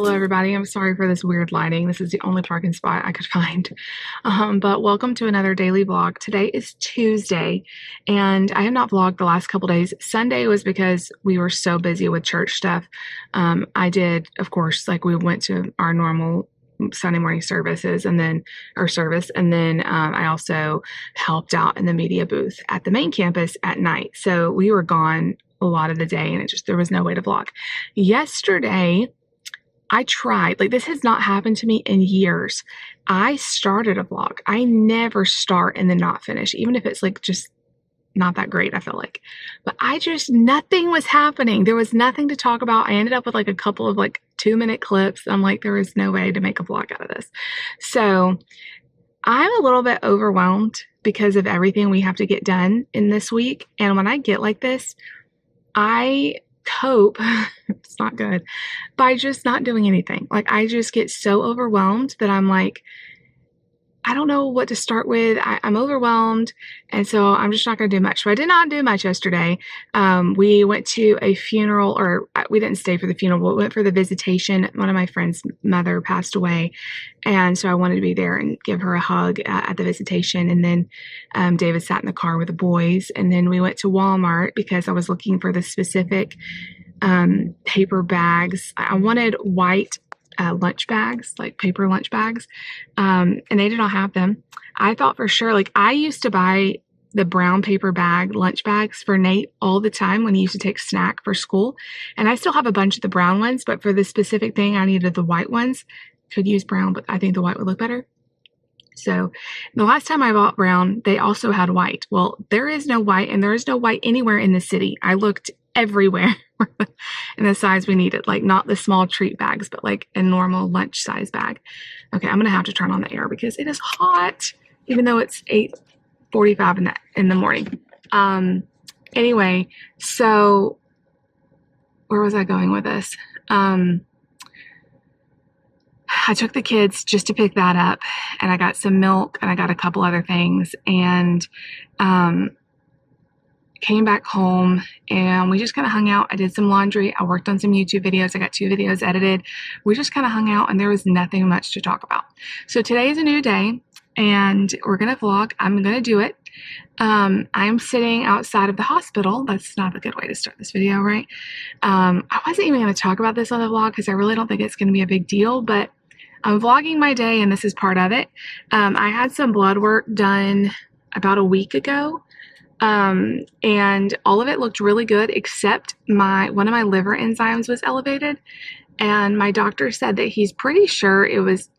Hello, everybody. I'm sorry for this weird lighting. This is the only parking spot I could find. But welcome to another daily vlog. Today is Tuesday, and I have not vlogged the last couple days. Sunday was because we were so busy with church stuff. I did, of course, like we went to our normal Sunday morning services and then I also helped out in the media booth at the main campus at night. So we were gone a lot of the day, and there was no way to vlog. Yesterday, I tried, like, this has not happened to me in years. I started a vlog. I never start and then not finish, even if it's like just not that great, I feel like. But nothing was happening. There was nothing to talk about. I ended up with like a couple of like 2-minute clips. I'm like, there is no way to make a vlog out of this. So I'm a little bit overwhelmed because of everything we have to get done in this week. And when I get like this, I cope, it's not good, by just not doing anything. Like, I just get so overwhelmed that I'm like, I don't know what to start with. I'm overwhelmed, and so I'm just not going to do much. So I did not do much yesterday. We went to a funeral, or we didn't stay for the funeral, but we went for the visitation. One of my friend's mother passed away, and so I wanted to be there and give her a hug at the visitation. And then David sat in the car with the boys, and then we went to Walmart because I was looking for the specific paper bags. I wanted white lunch bags, like paper lunch bags, and they did not have them. I thought for sure, like, I used to buy the brown paper bag lunch bags for Nate all the time when he used to take snack for school, and I still have a bunch of the brown ones, but for this specific thing I needed the white ones. Could use brown, but I think the white would look better. So the last time I bought brown, they also had white. Well, there is no white, and there is no white anywhere in the city. I looked everywhere in the size we needed, like not the small treat bags, but like a normal lunch size bag. Okay, I'm gonna have to turn on the air because it is hot, even though it's 8:45 in the morning. Anyway, so where was I going with this? I took the kids just to pick that up, and I got some milk, and I got a couple other things, and came back home, and we just kind of hung out. I did some laundry. I worked on some YouTube videos. I got 2 videos edited. We just kind of hung out, and there was nothing much to talk about. So today is a new day, and we're going to vlog. I'm going to do it. I'm sitting outside of the hospital. That's not a good way to start this video, right? I wasn't even going to talk about this on the vlog because I really don't think it's going to be a big deal, but I'm vlogging my day, and this is part of it. I had some blood work done about a week ago, and all of it looked really good, except one of my liver enzymes was elevated. And my doctor said that he's pretty sure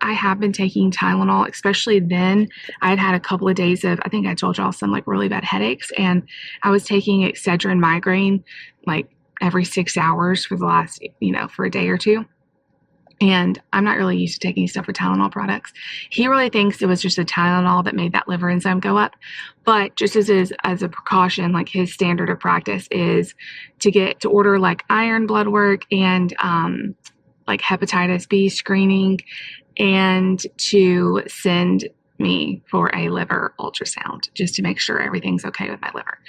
I have been taking Tylenol, especially then. I had a couple of days of, I think I told y'all, some like really bad headaches, and I was taking Excedrin migraine like every 6 hours for the last, for a day or two. And I'm not really used to taking stuff for Tylenol products. He really thinks it was just the Tylenol that made that liver enzyme go up. But just as a precaution, like, his standard of practice is to order like iron blood work and like hepatitis B screening, and to send me for a liver ultrasound just to make sure everything's okay with my liver.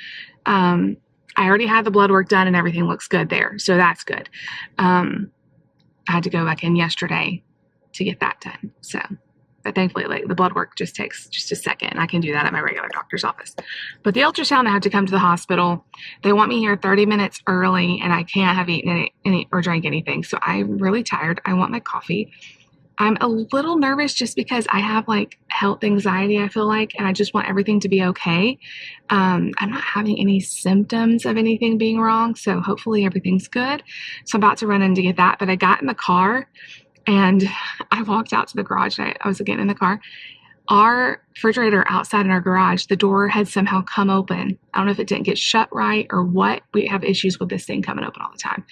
I already had the blood work done, and everything looks good there, so that's good. I had to go back in yesterday to get that done. So, but thankfully, like, the blood work just takes just a second. I can do that at my regular doctor's office. But the ultrasound, I had to come to the hospital. They want me here 30 minutes early, and I can't have eaten any or drank anything. So I'm really tired. I want my coffee. I'm a little nervous just because I have like health anxiety, I feel like, and I just want everything to be okay. I'm not having any symptoms of anything being wrong, so hopefully everything's good. So I'm about to run in to get that, but I got in the car and I walked out to the garage. I was getting in the car. Our refrigerator outside in our garage, the door had somehow come open. I don't know if it didn't get shut right or what. We have issues with this thing coming open all the time.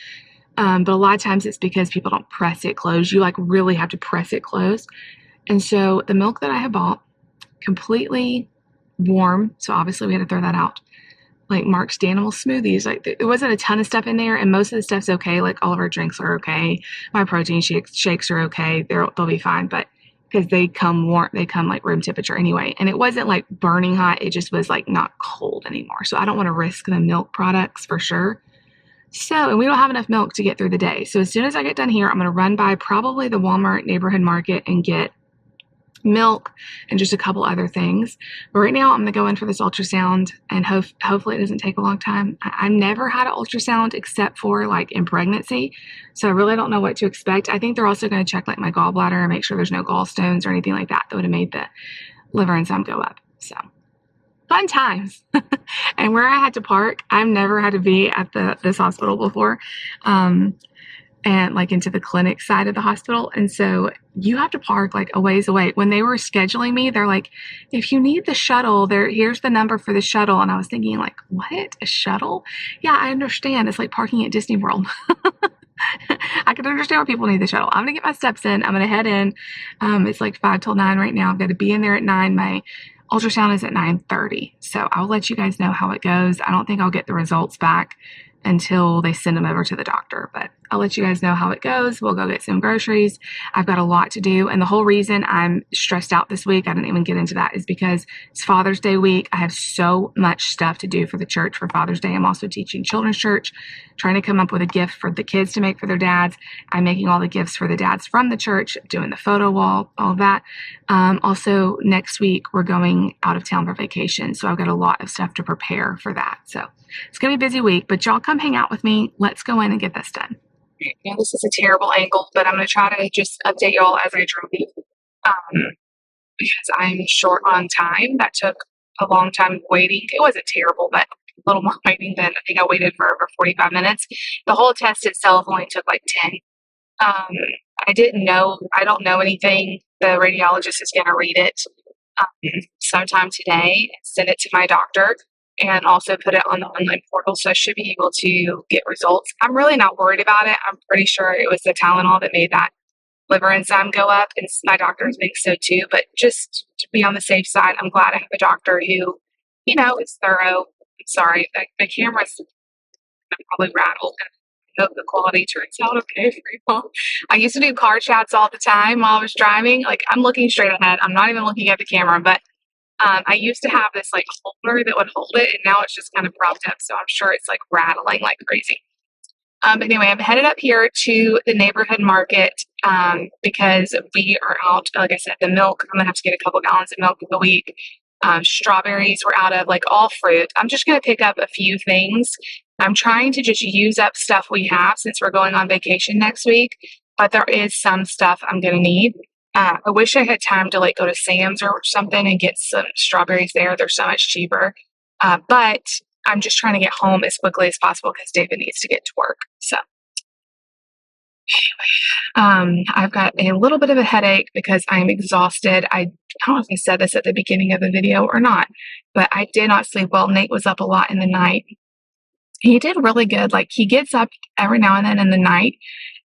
But a lot of times it's because people don't press it closed. You like really have to press it closed. And so the milk that I had bought, completely warm, so obviously we had to throw that out. Like Mark's Danimal smoothies, like there wasn't a ton of stuff in there, and most of the stuff's okay. Like all of our drinks are okay. My protein shakes are okay. They'll be fine, but because they come warm, they come like room temperature anyway. And it wasn't like burning hot. It just was like not cold anymore. So I don't want to risk the milk products for sure. So, and we don't have enough milk to get through the day. So as soon as I get done here, I'm going to run by probably the Walmart neighborhood market and get milk and just a couple other things. But right now I'm going to go in for this ultrasound and hopefully it doesn't take a long time. I've never had an ultrasound except for like in pregnancy. So I really don't know what to expect. I think they're also going to check like my gallbladder and make sure there's no gallstones or anything like that that would have made the liver enzyme go up. So fun times. And where I had to park, I've never had to be at this hospital before. And like into the clinic side of the hospital. And so you have to park like a ways away. When they were scheduling me, they're like, if you need the shuttle, here's the number for the shuttle. And I was thinking like, what? A shuttle? Yeah, I understand. It's like parking at Disney World. I can understand why people need the shuttle. I'm gonna get my steps in. I'm gonna head in. It's like 5 till 9 right now. I've got to be in there at 9. My ultrasound is at 9:30. So I'll let you guys know how it goes. I don't think I'll get the results back until they send them over to the doctor, but I'll let you guys know how it goes. We'll go get some groceries. I've got a lot to do, and the whole reason I'm stressed out this week, I didn't even get into that, is because it's Father's Day week. I have so much stuff to do for the church for Father's Day. I'm also teaching children's church, trying to come up with a gift for the kids to make for their dads. I'm making all the gifts for the dads from the church, doing the photo wall, all of that. Also, next week, we're going out of town for vacation, so I've got a lot of stuff to prepare for that. So it's going to be a busy week, but y'all come hang out with me. Let's go in and get this done. Now, this is a terrible angle, but I'm going to try to just update y'all as I drive because I'm short on time. That took a long time waiting. It wasn't terrible, but a little more waiting than I think I waited for over 45 minutes. The whole test itself only took like 10. I don't know anything. The radiologist is going to read it sometime today and send it to my doctor and also put it on the online portal. So I should be able to get results. I'm really not worried about it. I'm pretty sure it was the Tylenol that made that liver enzyme go up, and my doctor thinks so too. But just to be on the safe side, I'm glad I have a doctor who, is thorough. I'm sorry, the camera's probably rattled. I hope the quality turns out okay for you all. I used to do car chats all the time while I was driving. Like, I'm looking straight ahead. I'm not even looking at the camera, but I used to have this like holder that would hold it, and now it's just kind of propped up. So I'm sure it's like rattling like crazy. But anyway, I'm headed up here to the neighborhood market because we are out. Like I said, the milk, I'm gonna have to get a couple gallons of milk a week. Strawberries, we're out of like all fruit. I'm just gonna pick up a few things. I'm trying to just use up stuff we have since we're going on vacation next week, but there is some stuff I'm gonna need. I wish I had time to like go to Sam's or something and get some strawberries there. They're so much cheaper. But I'm just trying to get home as quickly as possible because David needs to get to work. So anyway, I've got a little bit of a headache because I'm exhausted. I don't know if I said this at the beginning of the video or not, but I did not sleep well. Nate was up a lot in the night. He did really good. Like, he gets up every now and then in the night,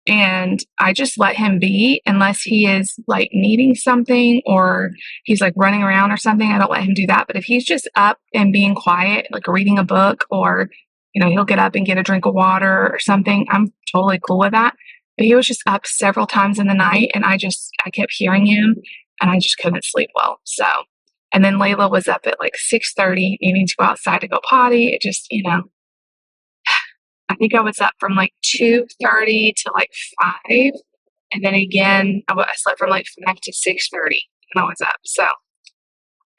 and I just let him be unless he is like needing something or he's like running around or something. I don't let him do that. But if he's just up and being quiet, like reading a book, or, he'll get up and get a drink of water or something, I'm totally cool with that. But he was just up several times in the night, and I kept hearing him, and I just couldn't sleep well. So, and then Layla was up at like 6:30 needing to go outside to go potty. It just, I think I was up from like 2:30 to like 5. And then again, I slept from like 5 to 6:30 when I was up. So,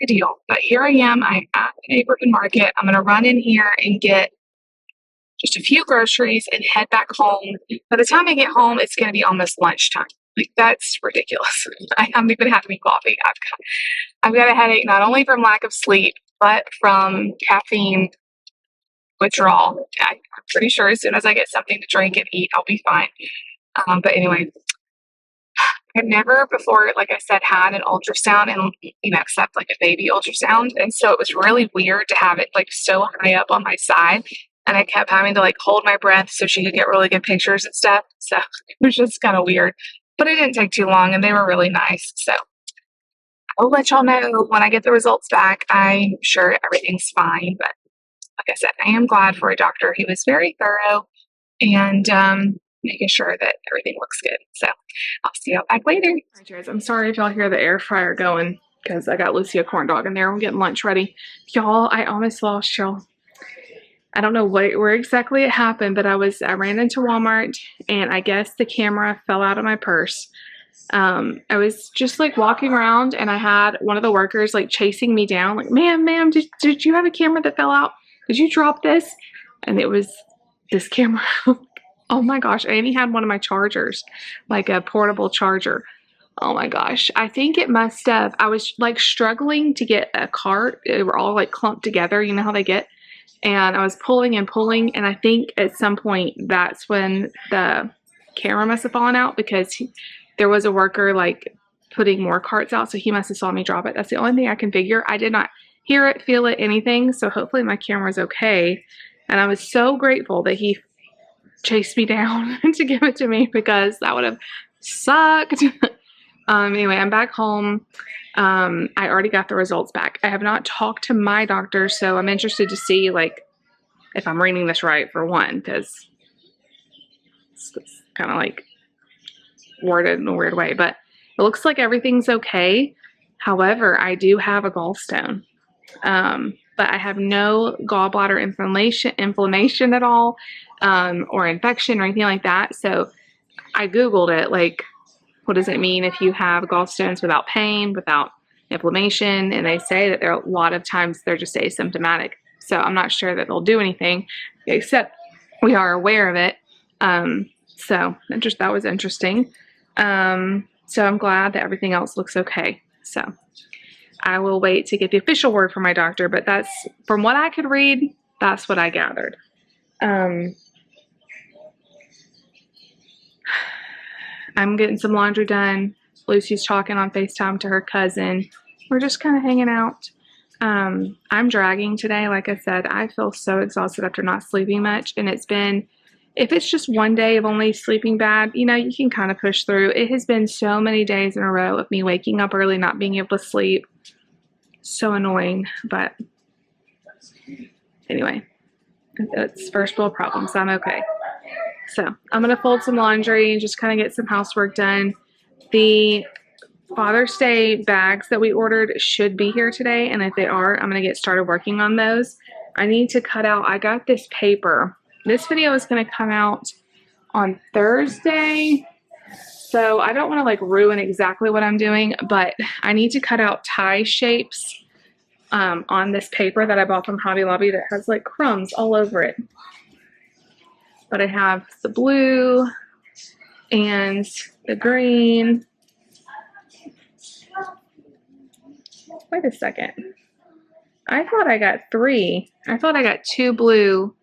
good deal. But here I am. I'm at the neighborhood market. I'm going to run in here and get just a few groceries and head back home. By the time I get home, it's going to be almost lunchtime. Like, that's ridiculous. I'm even having coffee. I've got a headache not only from lack of sleep, but from caffeine withdrawal. I'm pretty sure as soon as I get something to drink and eat, I'll be fine. But anyway, I've never before, like I said, had an ultrasound and, except like a baby ultrasound. And so it was really weird to have it like so high up on my side. And I kept having to like hold my breath so she could get really good pictures and stuff. So it was just kind of weird, but it didn't take too long and they were really nice. So I'll let y'all know when I get the results back. I'm sure everything's fine, but like I said, I am glad for a doctor who was very thorough and making sure that everything looks good. So I'll see y'all back later. All right, guys, I'm sorry if y'all hear the air fryer going because I got Lucy a corn dog in there. I'm getting lunch ready. Y'all, I almost lost y'all. I don't know where exactly it happened, but I ran into Walmart, and I guess the camera fell out of my purse. I was just like walking around, and I had one of the workers like chasing me down, like, ma'am, did you have a camera that fell out? Did you drop this? And it was this camera. Oh my gosh. And he had one of my chargers, like a portable charger. Oh my gosh. I think it must have, I was like struggling to get a cart. They were all like clumped together. You know how they get? And I was pulling and pulling. And I think at some point that's when the camera must have fallen out, because there was a worker like putting more carts out. So he must have saw me drop it. That's the only thing I can figure. I did not hear it, feel it, anything. So hopefully my camera's okay. And I was so grateful that he chased me down to give it to me, because that would have sucked. Anyway, I'm back home. I already got the results back. I have not talked to my doctor, so I'm interested to see like if I'm reading this right, for one, because it's kind of like worded in a weird way, but it looks like everything's okay. However, I do have a gallstone. But I have no gallbladder inflammation at all, or infection or anything like that. So I Googled it, like, what does it mean if you have gallstones without pain, without inflammation? And they say that there are a lot of times they're just asymptomatic. So I'm not sure that they'll do anything, except we are aware of it. So that was interesting. So I'm glad that everything else looks okay. So I will wait to get the official word from my doctor, but that's, from what I could read, that's what I gathered. I'm getting some laundry done. Lucy's talking on FaceTime to her cousin. We're just kind of hanging out. I'm dragging today. Like I said, I feel so exhausted after not sleeping much, and it's been, if it's just one day of only sleeping bad, you know, you can kind of push through. It has been so many days in a row of me waking up early, not being able to sleep. So annoying, but anyway, it's first world problems. I'm okay. So I'm going to fold some laundry and just kind of get some housework done. The Father's Day bags that we ordered should be here today, and if they are, I'm going to get started working on those. I need to cut out, I got this paper. This video is going to come out on Thursday, so I don't want to like ruin exactly what I'm doing, but I need to cut out tie shapes on this paper that I bought from Hobby Lobby that has like crumbs all over it. But I have the blue and the green. Wait a second. I thought I got 3. I thought I got 2 blue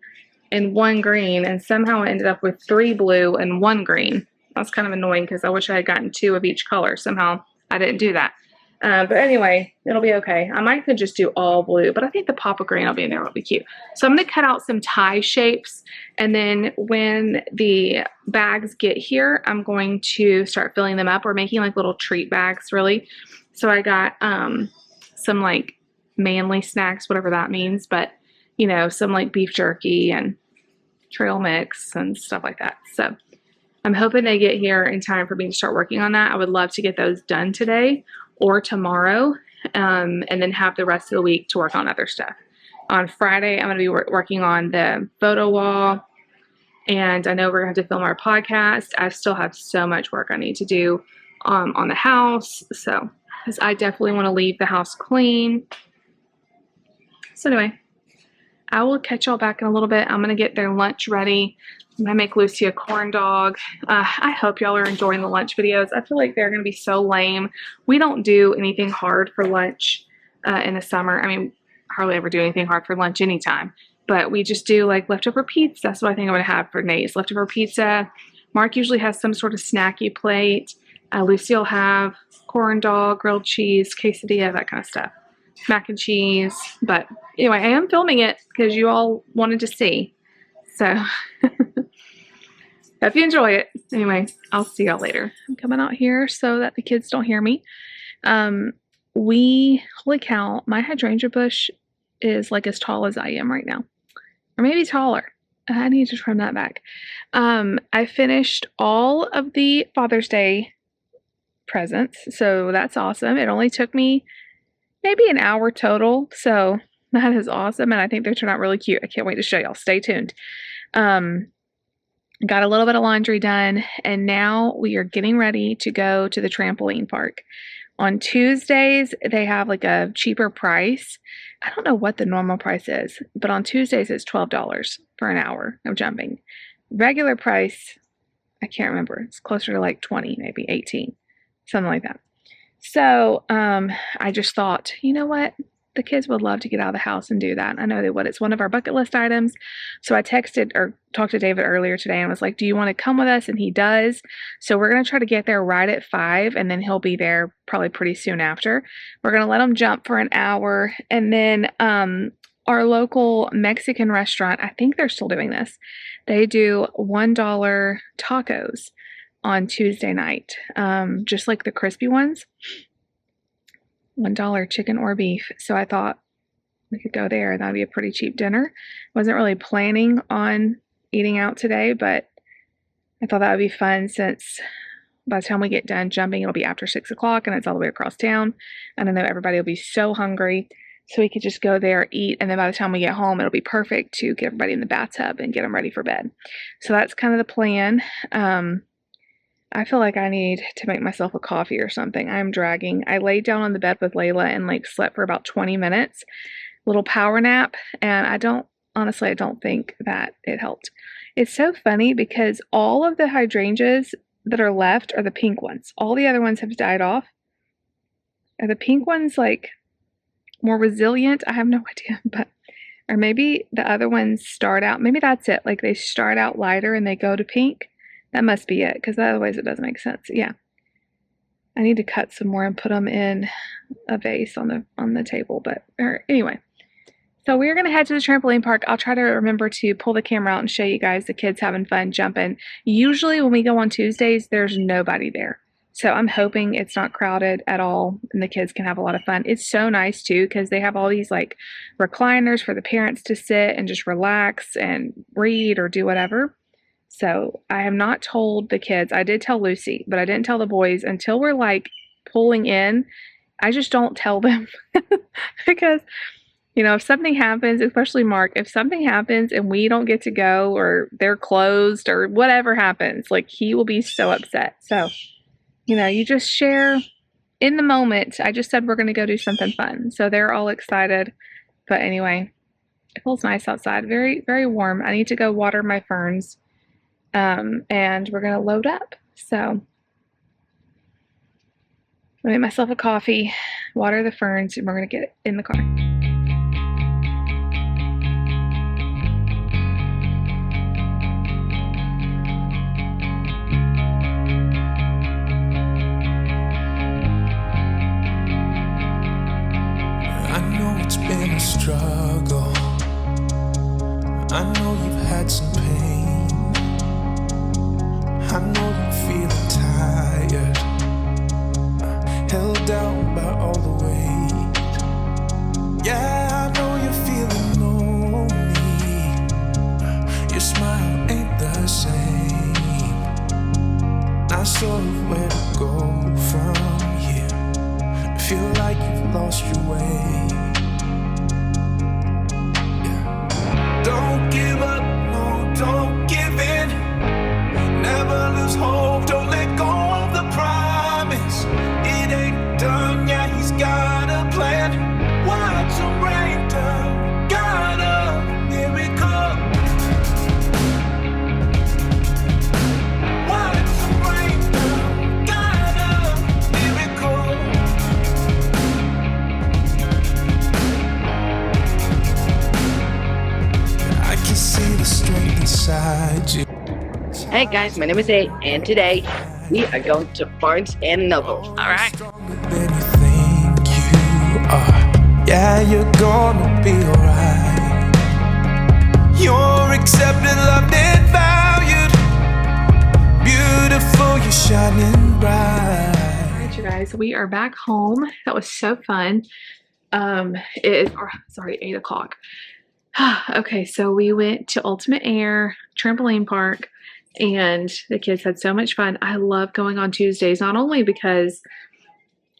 and 1 green, and somehow I ended up with 3 blue and 1 green. That's kind of annoying because I wish I had gotten 2 of each color. Somehow I didn't do that. But anyway, it'll be okay. I might could just do all blue, but I think the pop of green will be in there. It'll be cute. So I'm going to cut out some tie shapes, and then when the bags get here, I'm going to start filling them up. We're making like little treat bags, really. So I got some like manly snacks, whatever that means, but you know, some like beef jerky and trail mix and stuff like that. So I'm hoping they get here in time for me to start working on that. I would love to get those done today or tomorrow, and then have the rest of the week to work on other stuff. On Friday, I'm going to be working on the photo wall, and I know we're going to have to film our podcast. I still have so much work I need to do on the house, so because I definitely want to leave the house clean. So anyway, I will catch y'all back in a little bit. I'm going to get their lunch ready. I'm going to make Lucy a corn dog. I hope y'all are enjoying the lunch videos. I feel like they're going to be so lame. We don't do anything hard for lunch in the summer. I mean, hardly ever do anything hard for lunch anytime. But we just do like leftover pizza. That's what I think I'm going to have for Nate's. Leftover pizza. Mark usually has some sort of snacky plate. Lucy will have corn dog, grilled cheese, quesadilla, that kind of stuff. Mac and cheese. But anyway, I am filming it because you all wanted to see. So hope you enjoy it. Anyway, I'll see y'all later. I'm coming out here so that the kids don't hear me. Holy cow, my hydrangea bush is like as tall as I am right now. Or maybe taller. I need to trim that back. I finished all of the Father's Day presents, so that's awesome. It only took me maybe an hour total, so That is awesome, and I think they turned out really cute. I can't wait to show y'all. Stay tuned. Got a little bit of laundry done, and now we are getting ready to go to the trampoline park. On Tuesdays, they have like a cheaper price. I don't know what the normal price is, but on Tuesdays it's $12 for an hour of jumping. Regular price, I can't remember. It's closer to like 20, maybe 18, something like that. So I just thought, you know what? The kids would love to get out of the house and do that. I know they would. It's one of our bucket list items. So I texted or talked to David earlier today and was like, do you want to come with us? And he does. So we're going to try to get there right at 5, and then he'll be there probably pretty soon after. We're going to let him jump for an hour. And then our local Mexican restaurant, I think they're still doing this. They do $1 tacos on Tuesday night, just like the crispy ones. $1 chicken or beef. So I thought we could go there and that'd be a pretty cheap dinner. Wasn't really planning on eating out today, but I thought that would be fun since by the time we get done jumping, it'll be after 6 o'clock and it's all the way across town. And I know everybody will be so hungry. So we could just go there, eat, and then by the time we get home, it'll be perfect to get everybody in the bathtub and get them ready for bed. So that's kind of the plan. I feel like I need to make myself a coffee or something. I'm dragging. I laid down on the bed with Layla and like slept for about 20 minutes, little power nap, and I don't think that it helped. It's so funny because all of the hydrangeas that are left are the pink ones. All the other ones have died off. Are the pink ones like more resilient? I have no idea, but or maybe the other ones start out, maybe that's it. Like they start out lighter and they go to pink. That must be it, because otherwise it doesn't make sense. Yeah. I need to cut some more and put them in a vase on the table. But anyway, so we're going to head to the trampoline park. I'll try to remember to pull the camera out and show you guys the kids having fun jumping. Usually when we go on Tuesdays, there's nobody there. So I'm hoping it's not crowded at all and the kids can have a lot of fun. It's so nice too because they have all these like recliners for the parents to sit and just relax and read or do whatever. So I have not told the kids. I did tell Lucy, but I didn't tell the boys until we're like pulling in. I just don't tell them because, you know, if something happens, especially Mark, if something happens and we don't get to go or they're closed or whatever happens, like he will be so upset. So, you know, you just share in the moment. I just said we're going to go do something fun. So they're all excited. But anyway, it feels nice outside. Very, very warm. I need to go water my ferns. And we're going to load up. So I made myself a coffee, water the ferns, and we're going to get in the car. I know it's been a struggle. I know you've had some pain. I know you're feeling tired, held down by all the weight. Yeah, I know you're feeling lonely. Your smile ain't the same. Not sure of where to go from here. Feel like you've lost your way. Yeah. Don't give up, no, don't give in. Never lose hope, don't let go of the promise. It ain't done, yeah, he's got a plan. Watch him rain down, got a miracle. Watch him rain down, got a miracle. I can see the strength inside you. Hey guys, my name is A, and today we are going to Barnes and Noble. All right. Than you think you are. Yeah, you're gonna be alright. You're accepted, loved, and valued. Beautiful, you're shining bright. All right, you guys, we are back home. That was so fun. It is 8 o'clock. Okay, so we went to Ultimate Air Trampoline Park. And the kids had so much fun. I love going on Tuesdays, not only because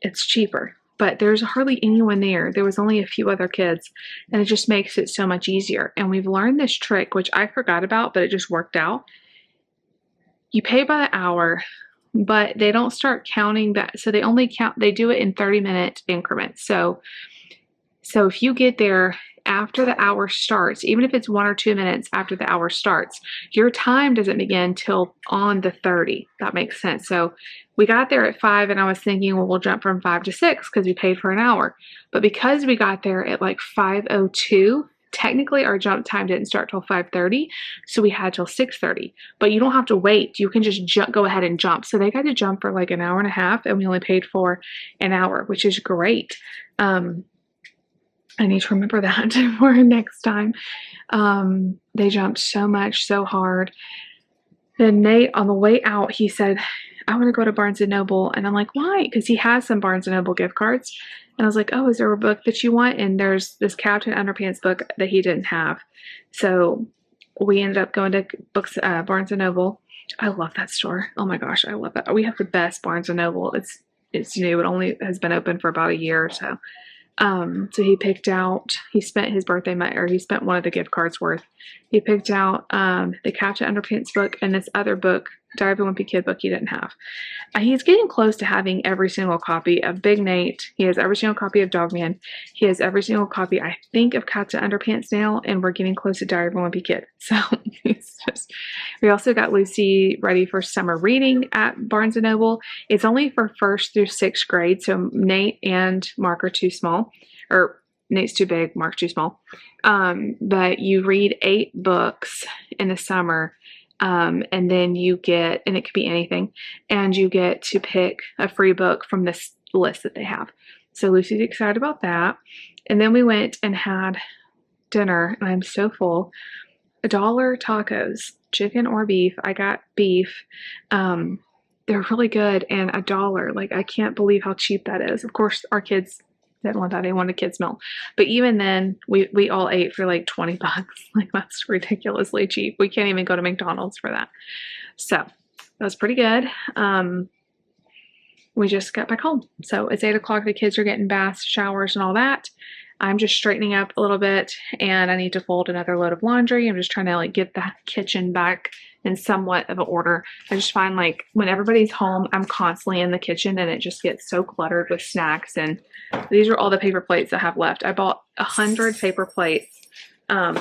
it's cheaper, but there's hardly anyone there. There was only a few other kids, and it just makes it so much easier. And we've learned this trick, which I forgot about, but it just worked out. You pay by the hour, but they don't start counting that. So they do it in 30-minute increments. So if you get there after the hour starts, even if it's 1 or 2 minutes after the hour starts, your time doesn't begin till on the 30. That makes sense. So we got there at 5, and I was thinking, well, we'll jump from 5 to 6 because we paid for an hour. But because we got there at like 5:02, technically our jump time didn't start till 5:30, so we had till 6:30. But you don't have to wait. You can just go ahead and jump. So they got to jump for like an hour and a half, and we only paid for an hour, which is great. I need to remember that for next time. They jumped so much, so hard. Then Nate, on the way out, he said, I want to go to Barnes & Noble. And I'm like, why? Because he has some Barnes & Noble gift cards. And I was like, oh, is there a book that you want? And there's this Captain Underpants book that he didn't have. So we ended up going to Barnes & Noble. I love that store. Oh my gosh, I love that. We have the best Barnes & Noble. It's new. It only has been open for about a year or so. So he spent his birthday money, or he spent one of the gift cards worth. He picked out the Captain Underpants book and this other book, Diary of a Wimpy Kid book he didn't have. He's getting close to having every single copy of Big Nate. He has every single copy of Dogman. He has every single copy, I think, of Captain Underpants now, and we're getting close to Diary of a Wimpy Kid. So we also got Lucy ready for summer reading at Barnes & Noble. It's only for 1st through 6th grade, so Nate and Mark are too small, or Nate's too big, Mark's too small. But you read 8 books in the summer. And then you get, and it could be anything, and you get to pick a free book from this list that they have. So Lucy's excited about that. And then we went and had dinner, and I'm so full. $1 tacos, chicken or beef. I got beef. They're really good, and $1. Like, I can't believe how cheap that is. Of course, our kids didn't want that. They wanted kids' meal. But even then, we all ate for like $20. Like, that's ridiculously cheap. We can't even go to McDonald's for that. So that was pretty good. We just got back home. So it's 8 o'clock. The kids are getting baths, showers, and all that. I'm just straightening up a little bit, and I need to fold another load of laundry. I'm just trying to like get the kitchen back in somewhat of an order. I just find like when everybody's home, I'm constantly in the kitchen, and it just gets so cluttered with snacks. And these are all the paper plates I have left. I bought 100 paper plates a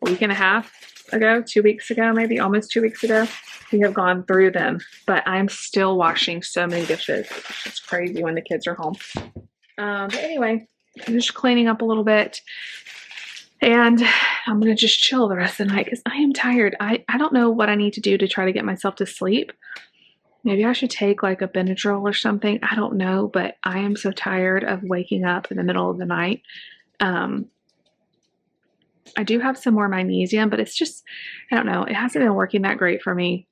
week and a half ago, 2 weeks ago, maybe almost 2 weeks ago. We have gone through them, but I'm still washing so many dishes. It's crazy when the kids are home. But anyway, I'm just cleaning up a little bit, and I'm going to just chill the rest of the night because I am tired. I don't know what I need to do to try to get myself to sleep. Maybe I should take like a Benadryl or something. I don't know, but I am so tired of waking up in the middle of the night. I do have some more magnesium, but it's just, I don't know. It hasn't been working that great for me.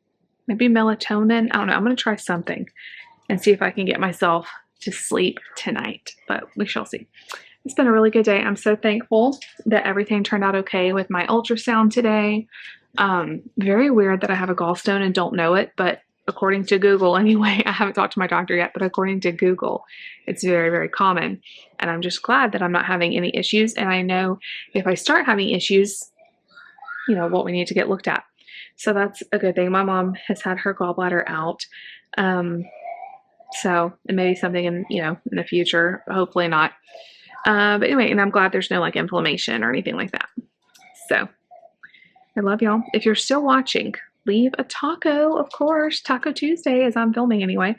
Maybe melatonin. I don't know. I'm going to try something and see if I can get myself to sleep tonight, but we shall see. It's been a really good day. I'm so thankful that everything turned out okay with my ultrasound today. Very weird that I have a gallstone and don't know it, but according to Google anyway, I haven't talked to my doctor yet, but according to Google, it's very, very common. And I'm just glad that I'm not having any issues. And I know if I start having issues, you know, what we need to get looked at. So that's a good thing. My mom has had her gallbladder out. So it may be something in, you know, in the future, hopefully not. But anyway, and I'm glad there's no like inflammation or anything like that. So I love y'all. If you're still watching, leave a taco, of course. Taco Tuesday, as I'm filming anyway.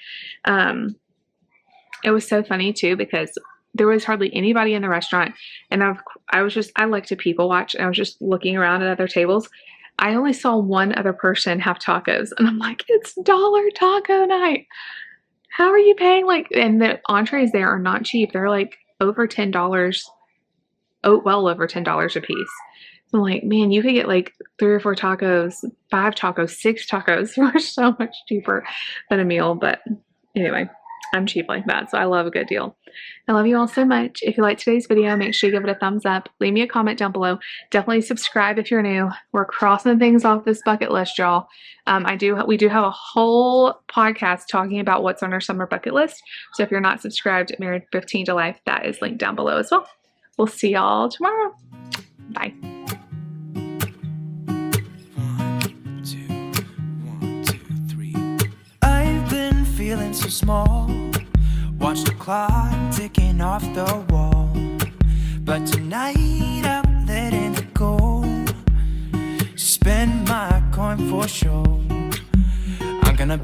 It was so funny too because there was hardly anybody in the restaurant, and I like to people watch, and I was just looking around at other tables. I only saw one other person have tacos, and I'm like, it's $1 taco night. How are you paying like? And the entrees there are not cheap. They're like over $10. Oh, well over $10 a piece. I'm like, man, you could get like 3 or 4 tacos, 5 tacos, 6 tacos for so much cheaper than a meal. But anyway, I'm cheap like that, so I love a good deal. I love you all so much. If you liked today's video, make sure you give it a thumbs up. Leave me a comment down below. Definitely subscribe if you're new. We're crossing things off this bucket list, y'all. We do have a whole podcast talking about what's on our summer bucket list. So if you're not subscribed, Married 15 to Life, that is linked down below as well. We'll see y'all tomorrow. Bye. 1, 2, 3. I've been feeling so small. Watch the clock ticking off the wall. But tonight I'm letting it go. Spend my coin for sure. I'm gonna